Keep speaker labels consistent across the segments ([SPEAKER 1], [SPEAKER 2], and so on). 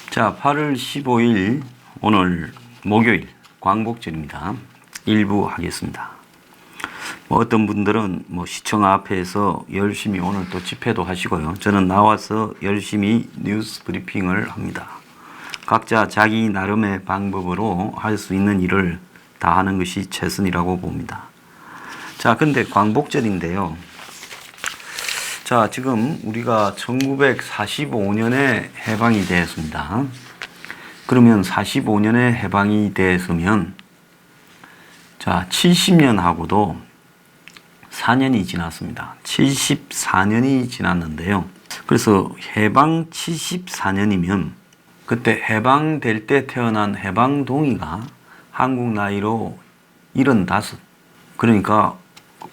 [SPEAKER 1] 자, 8월 15일 오늘 목요일 광복절입니다. 일부 하겠습니다. 어떤 분들은 시청 앞에서 열심히 오늘 또 집회도 하시고요. 저는 나와서 열심히 뉴스 브리핑을 합니다. 각자 자기 나름의 방법으로 할 수 있는 일을 다 하는 것이 최선이라고 봅니다. 자, 근데 광복절인데요. 자, 지금 우리가 1945년에 해방이 되었습니다. 그러면 45년에 해방이 되었으면 자, 70년하고도 4년이 지났습니다. 74년이 지났는데요. 그래서 해방 74년이면 그때 해방될 때 태어난 해방동의가 한국 나이로 75, 그러니까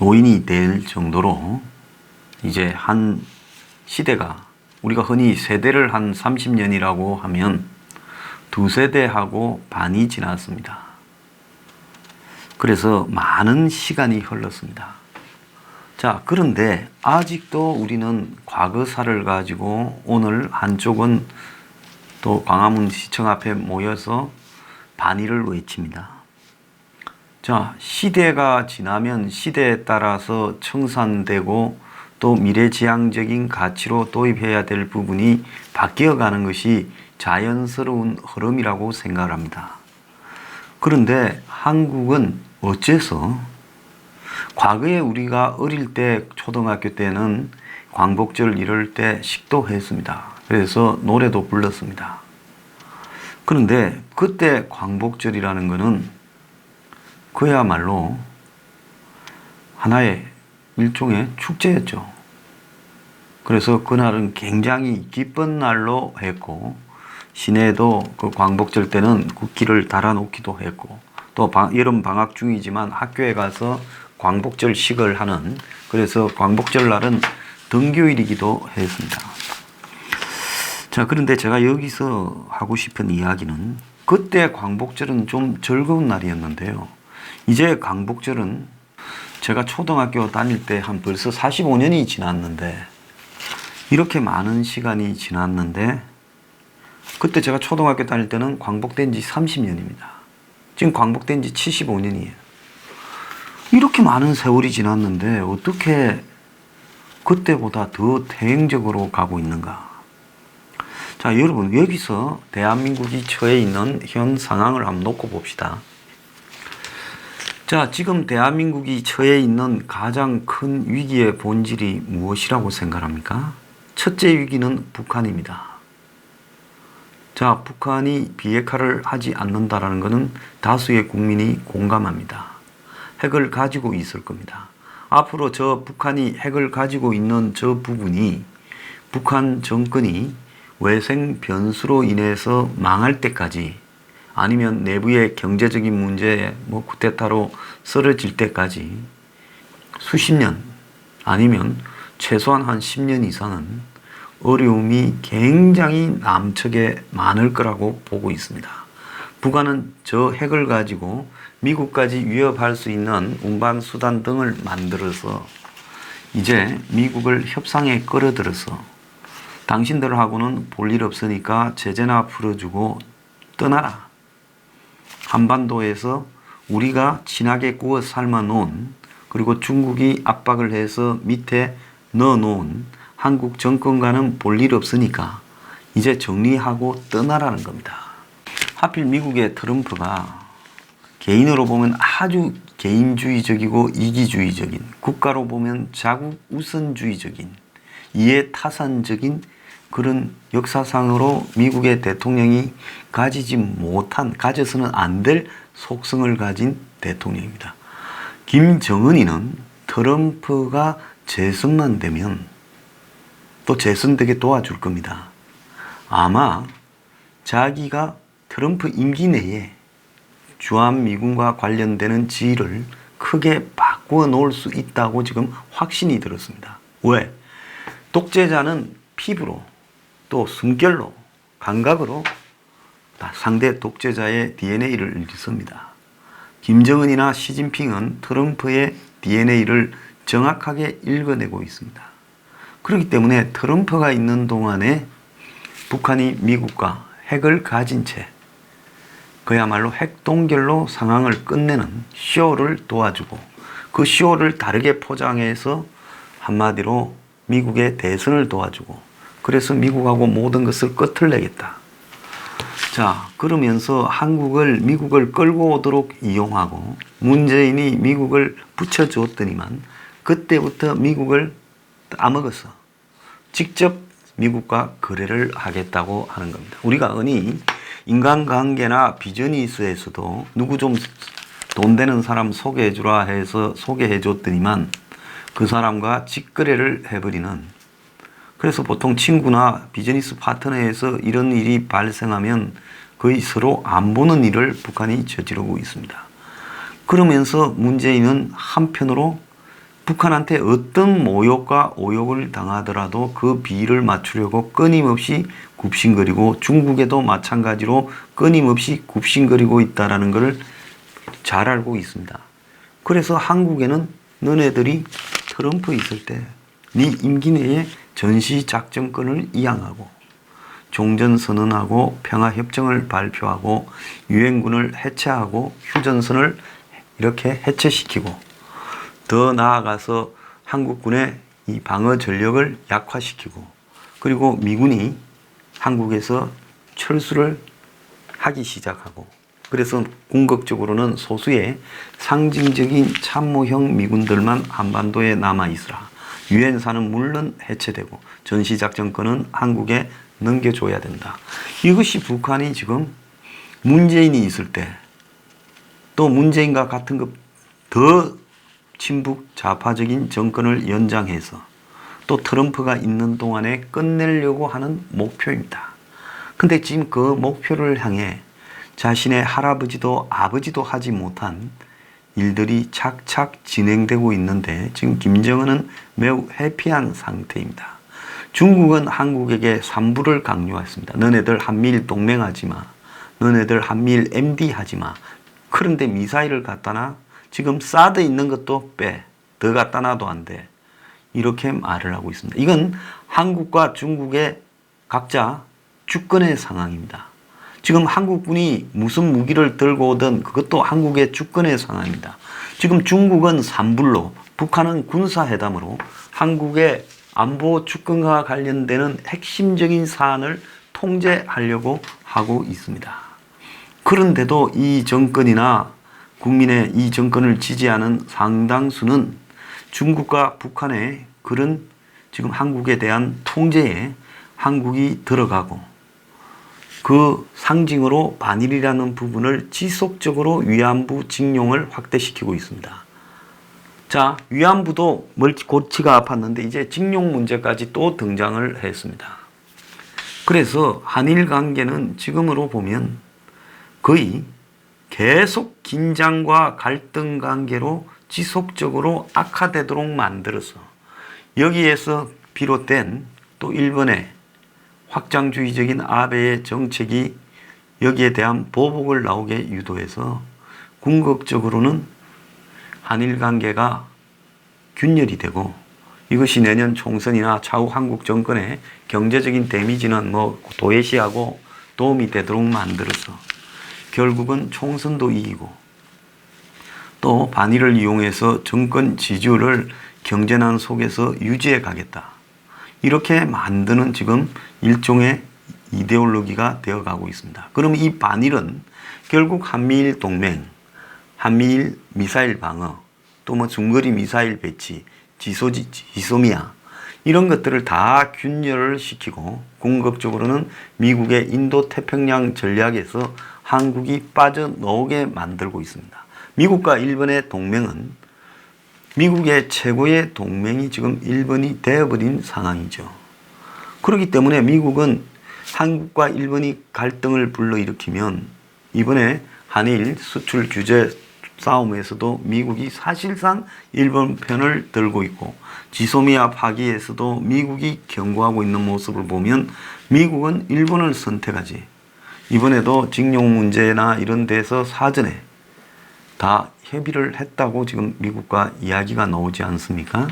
[SPEAKER 1] 노인이 될 정도로 이제 한 시대가, 우리가 흔히 세대를 한 30년이라고 하면 두 세대하고 반이 지났습니다. 그래서 많은 시간이 흘렀습니다. 자, 그런데 아직도 우리는 과거사를 가지고 오늘 한쪽은 또 광화문 시청 앞에 모여서 반의를 외칩니다. 자, 시대가 지나면 시대에 따라서 청산되고 또 미래지향적인 가치로 도입해야 될 부분이 바뀌어가는 것이 자연스러운 흐름이라고 생각을 합니다. 그런데 한국은 어째서 과거에 우리가 어릴 때 초등학교 때는 광복절 이럴 때 식도했습니다. 그래서 노래도 불렀습니다. 그런데 그때 광복절이라는 것은 그야말로 하나의 일종의 축제였죠. 그래서 그날은 굉장히 기쁜 날로 했고, 시내에도 그 광복절 때는 국기를 달아놓기도 했고, 또 여름 방학 중이지만 학교에 가서 광복절식을 하는, 그래서 광복절 날은 등교일이기도 했습니다. 자, 그런데 제가 여기서 하고 싶은 이야기는 그때 광복절은 좀 즐거운 날이었는데요. 이제 광복절은 제가 초등학교 다닐 때 한 벌써 45년이 지났는데, 이렇게 많은 시간이 지났는데, 그때 제가 초등학교 다닐 때는 광복된 지 30년입니다. 지금 광복된 지 75년이에요. 이렇게 많은 세월이 지났는데 어떻게 그때보다 더 대행적으로 가고 있는가? 자, 여러분, 여기서 대한민국이 처해 있는 현 상황을 한번 놓고 봅시다. 자, 지금 대한민국이 처해 있는 가장 큰 위기의 본질이 무엇이라고 생각합니까? 첫째 위기는 북한입니다. 자, 북한이 비핵화를 하지 않는다라는 것은 다수의 국민이 공감합니다. 핵을 가지고 있을 겁니다. 앞으로 저 북한이 핵을 가지고 있는 저 부분이 북한 정권이 외생 변수로 인해서 망할 때까지, 아니면 내부의 경제적인 문제에 쿠데타로 쓰러질 때까지 수십 년, 아니면 최소한 한 10년 이상은 어려움이 굉장히 남측에 많을 거라고 보고 있습니다. 북한은 저 핵을 가지고 미국까지 위협할 수 있는 운반수단 등을 만들어서 이제 미국을 협상에 끌어들여서 당신들하고는 볼 일 없으니까 제재나 풀어주고 떠나라. 한반도에서 우리가 진하게 구워 삶아 놓은, 그리고 중국이 압박을 해서 밑에 넣어 놓은 한국 정권과는 볼 일 없으니까 이제 정리하고 떠나라는 겁니다. 하필 미국의 트럼프가 개인으로 보면 아주 개인주의적이고 이기주의적인, 국가로 보면 자국 우선주의적인, 이해타산적인 그런 역사상으로 미국의 대통령이 가지지 못한, 가져서는 안 될 속성을 가진 대통령입니다. 김정은이는 트럼프가 재선만 되면 또 재선되게 도와줄 겁니다. 아마 자기가 트럼프 임기 내에 주한미군과 관련되는 지위를 크게 바꾸어 놓을 수 있다고 지금 확신이 들었습니다. 왜? 독재자는 피부로, 또 숨결로, 감각으로 상대 독재자의 DNA를 읽습니다. 김정은이나 시진핑은 트럼프의 DNA를 정확하게 읽어내고 있습니다. 그렇기 때문에 트럼프가 있는 동안에 북한이 미국과 핵을 가진 채 그야말로 핵 동결로 상황을 끝내는 쇼를 도와주고 그 쇼를 다르게 포장해서 한마디로 미국의 대선을 도와주고 그래서 미국하고 모든 것을 끝을 내겠다. 자, 그러면서 미국을 끌고 오도록 이용하고 문재인이 미국을 붙여주었더니만 그때부터 미국을 따먹어서 직접 미국과 거래를 하겠다고 하는 겁니다. 우리가 흔히 인간관계나 비즈니스에서도 누구 좀 돈 되는 사람 소개해 주라 해서 소개해 줬더니만 그 사람과 직거래를 해버리는, 그래서 보통 친구나 비즈니스 파트너에서 이런 일이 발생하면 거의 서로 안 보는 일을 북한이 저지르고 있습니다. 그러면서 문재인은 한편으로 북한한테 어떤 모욕과 오욕을 당하더라도 그 비를 맞추려고 끊임없이 굽신거리고 중국에도 마찬가지로 끊임없이 굽신거리고 있다는 것을 잘 알고 있습니다. 그래서 한국에는 너네들이 트럼프 있을 때 네 임기 내에 전시작전권을 이양하고 종전선언하고 평화협정을 발표하고 유엔군을 해체하고 휴전선을 이렇게 해체시키고 더 나아가서 한국군의 이 방어 전력을 약화시키고 그리고 미군이 한국에서 철수를 하기 시작하고 그래서 궁극적으로는 소수의 상징적인 참모형 미군들만 한반도에 남아있으라. 유엔사는 물론 해체되고 전시작전권은 한국에 넘겨줘야 된다. 이것이 북한이 지금 문재인이 있을 때 또 문재인과 같은 것 더 친북 좌파적인 정권을 연장해서 또 트럼프가 있는 동안에 끝내려고 하는 목표입니다. 근데 지금 그 목표를 향해 자신의 할아버지도 아버지도 하지 못한 일들이 착착 진행되고 있는데 지금 김정은은 매우 해피한 상태입니다. 중국은 한국에게 삼부를 강요했습니다. 너네들 한미일 동맹하지 마. 너네들 한미일 MD 하지 마. 그런데 미사일을 갖다 놔. 지금 사드 있는 것도 빼. 더 갖다 놔도 안 돼. 이렇게 말을 하고 있습니다. 이건 한국과 중국의 각자 주권의 상황입니다. 지금 한국군이 무슨 무기를 들고 오든 그것도 한국의 주권의 상황입니다. 지금 중국은 산불로, 북한은 군사회담으로 한국의 안보 주권과 관련되는 핵심적인 사안을 통제하려고 하고 있습니다. 그런데도 이 정권이나 국민의 이 정권을 지지하는 상당수는 중국과 북한의 그런 지금 한국에 대한 통제에 한국이 들어가고 그 상징으로 반일이라는 부분을 지속적으로 위안부 징용을 확대시키고 있습니다. 자, 위안부도 골치가 아팠는데 이제 징용 문제까지 또 등장을 했습니다. 그래서 한일 관계는 지금으로 보면 거의 계속 긴장과 갈등 관계로 지속적으로 악화되도록 만들어서 여기에서 비롯된 또 일본의 확장주의적인 아베의 정책이 여기에 대한 보복을 나오게 유도해서 궁극적으로는 한일 관계가 균열이 되고 이것이 내년 총선이나 차후 한국 정권의 경제적인 데미지는 도외시하고 도움이 되도록 만들어서 결국은 총선도 이기고 또 반일을 이용해서 정권 지지율을 경제난 속에서 유지해 가겠다. 이렇게 만드는 지금 일종의 이데올로기가 되어가고 있습니다. 그럼 이 반일은 결국 한미일 동맹, 한미일 미사일 방어, 또 중거리 미사일 배치, 지소미아 이런 것들을 다 균열을 시키고 궁극적으로는 미국의 인도태평양 전략에서 한국이 빠져나오게 만들고 있습니다. 미국과 일본의 동맹은 미국의 최고의 동맹이 지금 일본이 되어버린 상황이죠. 그렇기 때문에 미국은 한국과 일본이 갈등을 불러일으키면 이번에 한일 수출 규제 싸움에서도 미국이 사실상 일본 편을 들고 있고 지소미아 파기에서도 미국이 경고하고 있는 모습을 보면 미국은 일본을 선택하지. 이번에도 징용 문제나 이런 데서 사전에 다 협의를 했다고 지금 미국과 이야기가 나오지 않습니까?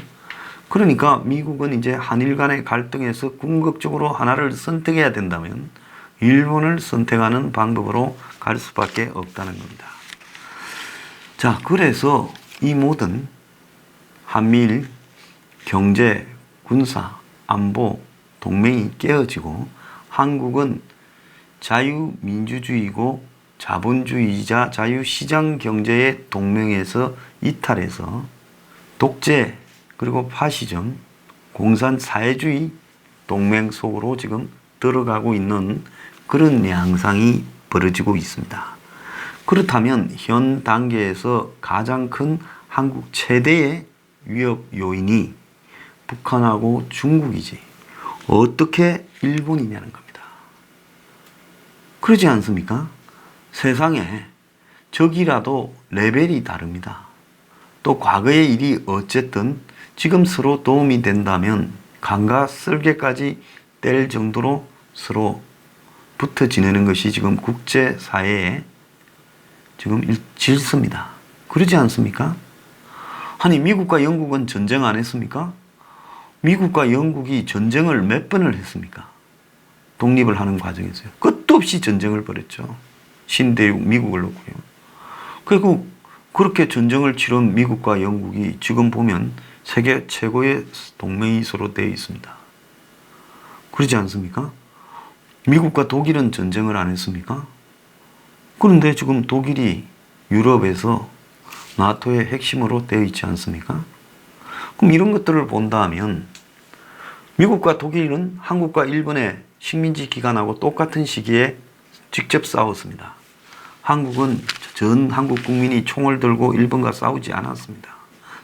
[SPEAKER 1] 그러니까 미국은 이제 한일 간의 갈등에서 궁극적으로 하나를 선택해야 된다면 일본을 선택하는 방법으로 갈 수밖에 없다는 겁니다. 자, 그래서 이 모든 한미일 경제, 군사, 안보 동맹이 깨어지고 한국은 자유민주주의고 자본주의자 자유시장 경제의 동맹에서 이탈해서 독재 그리고 파시즘, 공산사회주의 동맹 속으로 지금 들어가고 있는 그런 양상이 벌어지고 있습니다. 그렇다면 현 단계에서 가장 큰 한국 최대의 위협 요인이 북한하고 중국이지 어떻게 일본이냐는 겁니다. 그러지 않습니까? 세상에 적이라도 레벨이 다릅니다. 또 과거의 일이 어쨌든 지금 서로 도움이 된다면 강과 쓸개까지 뗄 정도로 서로 붙어 지내는 것이 지금 국제사회의 지금 질서입니다. 그러지 않습니까? 아니, 미국과 영국은 전쟁 안 했습니까? 미국과 영국이 전쟁을 몇 번을 했습니까? 독립을 하는 과정에서요. 끝도 없이 전쟁을 벌였죠. 신대륙 미국을 놓고요. 그리고 그렇게 전쟁을 치른 미국과 영국이 지금 보면 세계 최고의 동맹이 서로 되어 있습니다. 그러지 않습니까? 미국과 독일은 전쟁을 안 했습니까? 그런데 지금 독일이 유럽에서 나토의 핵심으로 되어 있지 않습니까? 그럼 이런 것들을 본다면 미국과 독일은 한국과 일본의 식민지 기간하고 똑같은 시기에 직접 싸웠습니다. 한국은 전 한국 국민이 총을 들고 일본과 싸우지 않았습니다.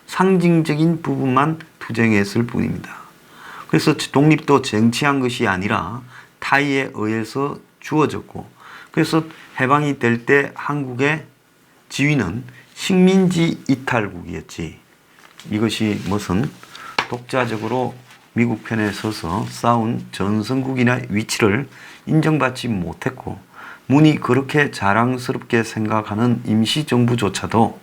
[SPEAKER 1] 상징적인 부분만 투쟁했을 뿐입니다. 그래서 독립도 쟁취한 것이 아니라 타의에 의해서 주어졌고, 그래서 해방이 될 때 한국의 지위는 식민지 이탈국이었지, 이것이 무슨 독자적으로 미국 편에 서서 싸운 전성국이나 위치를 인정받지 못했고, 문이 그렇게 자랑스럽게 생각하는 임시정부조차도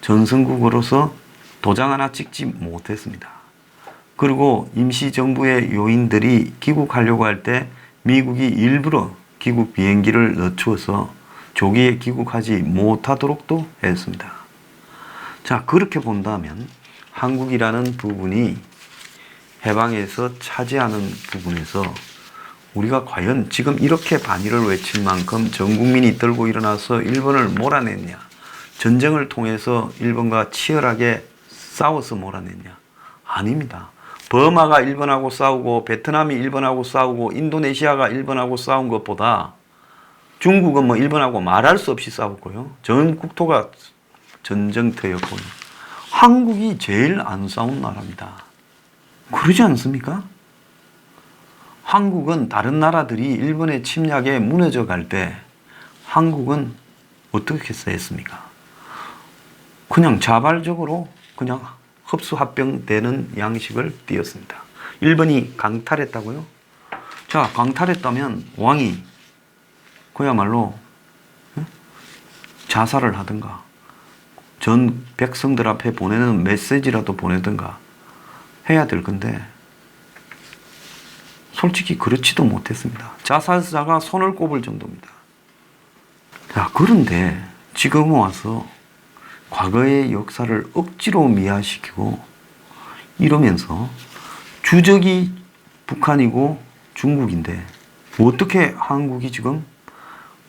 [SPEAKER 1] 전성국으로서 도장 하나 찍지 못했습니다. 그리고 임시정부의 요인들이 귀국하려고 할 때 미국이 일부러 귀국 비행기를 늦추어서 조기에 귀국하지 못하도록도 했습니다. 자, 그렇게 본다면 한국이라는 부분이 해방에서 차지하는 부분에서 우리가 과연 지금 이렇게 반일을 외칠 만큼 전 국민이 들고 일어나서 일본을 몰아냈냐, 전쟁을 통해서 일본과 치열하게 싸워서 몰아냈냐? 아닙니다. 버마가 일본하고 싸우고 베트남이 일본하고 싸우고 인도네시아가 일본하고 싸운 것보다 중국은 뭐 일본하고 말할 수 없이 싸웠고요. 전 국토가 전쟁터였고 한국이 제일 안 싸운 나라입니다. 그러지 않습니까? 한국은 다른 나라들이 일본의 침략에 무너져 갈 때 한국은 어떻게 했습니까? 그냥 자발적으로 그냥 흡수합병되는 양식을 띄었습니다. 일본이 강탈했다고요? 자, 강탈했다면 왕이 그야말로 자살을 하든가 전 백성들 앞에 보내는 메시지라도 보내든가 해야 될 건데 솔직히 그렇지도 못했습니다. 자살자가 손을 꼽을 정도입니다. 자, 그런데 지금 와서 과거의 역사를 억지로 미화시키고 이러면서 주적이 북한이고 중국인데 어떻게 한국이 지금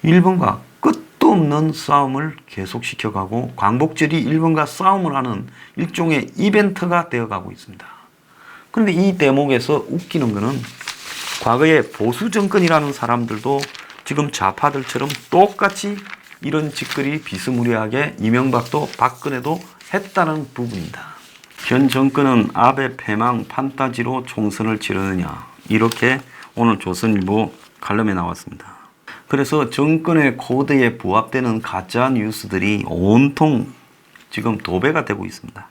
[SPEAKER 1] 일본과 끝도 없는 싸움을 계속시켜가고 광복절이 일본과 싸움을 하는 일종의 이벤트가 되어가고 있습니다. 그런데 이 대목에서 웃기는 거는 과거에 보수 정권이라는 사람들도 지금 좌파들처럼 똑같이 이런 짓거리 비스무리하게 이명박도 박근혜도 했다는 부분입니다. 현 정권은 아베 패망 판타지로 총선을 치르느냐, 이렇게 오늘 조선일보 칼럼에 나왔습니다. 그래서 정권의 코드에 부합되는 가짜 뉴스들이 온통 지금 도배가 되고 있습니다.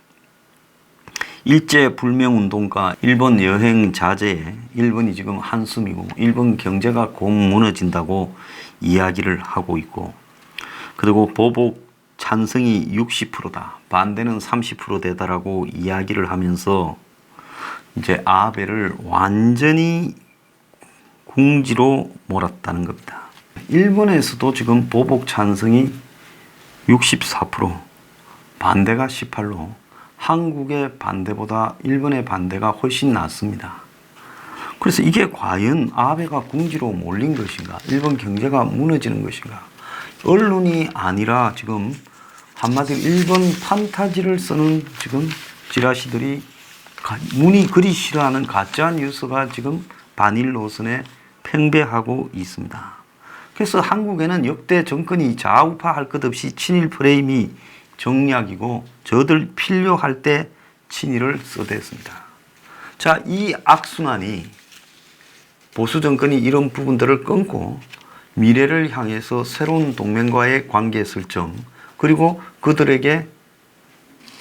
[SPEAKER 1] 일제 불매운동과 일본 여행 자제에 일본이 지금 한숨이고 일본 경제가 곧 무너진다고 이야기를 하고 있고, 그리고 보복 찬성이 60%다, 반대는 30% 되다라고 이야기를 하면서 이제 아베를 완전히 궁지로 몰았다는 겁니다. 일본에서도 지금 보복 찬성이 64%, 반대가 18%, 한국의 반대보다 일본의 반대가 훨씬 낮습니다. 그래서 이게 과연 아베가 궁지로 몰린 것인가? 일본 경제가 무너지는 것인가? 언론이 아니라 지금 한마디로 일본 판타지를 쓰는 지금 지라시들이 문이 그리 싫어하는 가짜 뉴스가 지금 반일 노선에 팽배하고 있습니다. 그래서 한국에는 역대 정권이 좌우파 할 것 없이 친일 프레임이 정략이고 저들 필요할 때 친일을 써댔습니다. 자, 이 악순환이 보수 정권이 이런 부분들을 끊고 미래를 향해서 새로운 동맹과의 관계 설정, 그리고 그들에게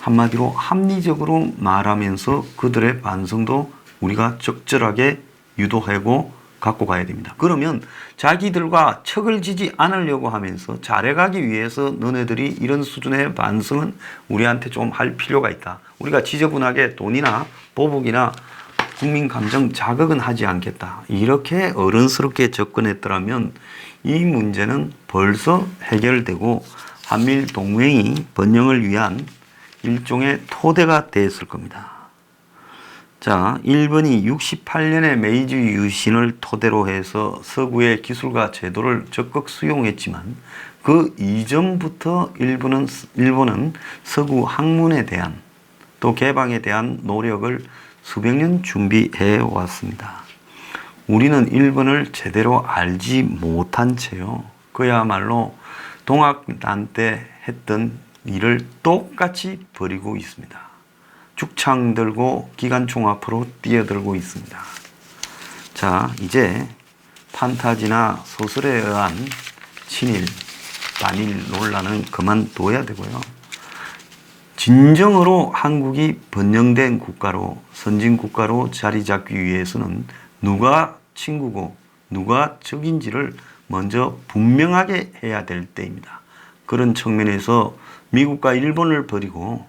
[SPEAKER 1] 한마디로 합리적으로 말하면서 그들의 반성도 우리가 적절하게 유도하고 갖고 가야 됩니다. 그러면 자기들과 척을 지지 않으려고 하면서 잘해가기 위해서 너네들이 이런 수준의 반성은 우리한테 좀 할 필요가 있다. 우리가 지저분하게 돈이나 보복이나 국민 감정 자극은 하지 않겠다. 이렇게 어른스럽게 접근했더라면 이 문제는 벌써 해결되고 한미일 동맹이 번영을 위한 일종의 토대가 됐을 겁니다. 자, 일본이 68년에 메이지 유신을 토대로 해서 서구의 기술과 제도를 적극 수용했지만 그 이전부터 일본은 서구 학문에 대한 또 개방에 대한 노력을 수백 년 준비해 왔습니다. 우리는 일본을 제대로 알지 못한 채요. 그야말로 동학난 때 했던 일을 똑같이 벌이고 있습니다. 죽창 들고 기관총 앞으로 뛰어들고 있습니다. 자, 이제 판타지나 소설에 의한 친일, 반일 논란은 그만둬야 되고요. 진정으로 한국이 번영된 국가로, 선진 국가로 자리 잡기 위해서는 누가 친구고 누가 적인지를 먼저 분명하게 해야 될 때입니다. 그런 측면에서 미국과 일본을 버리고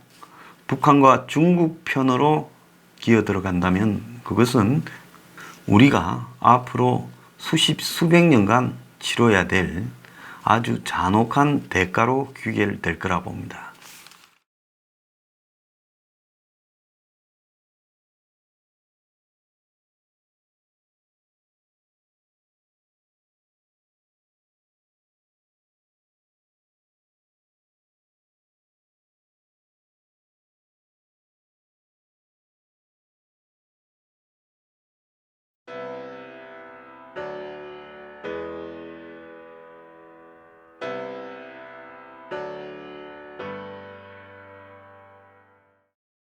[SPEAKER 1] 북한과 중국 편으로 기어 들어간다면 그것은 우리가 앞으로 수백 년간 치러야 될 아주 잔혹한 대가로 귀결될 거라 봅니다.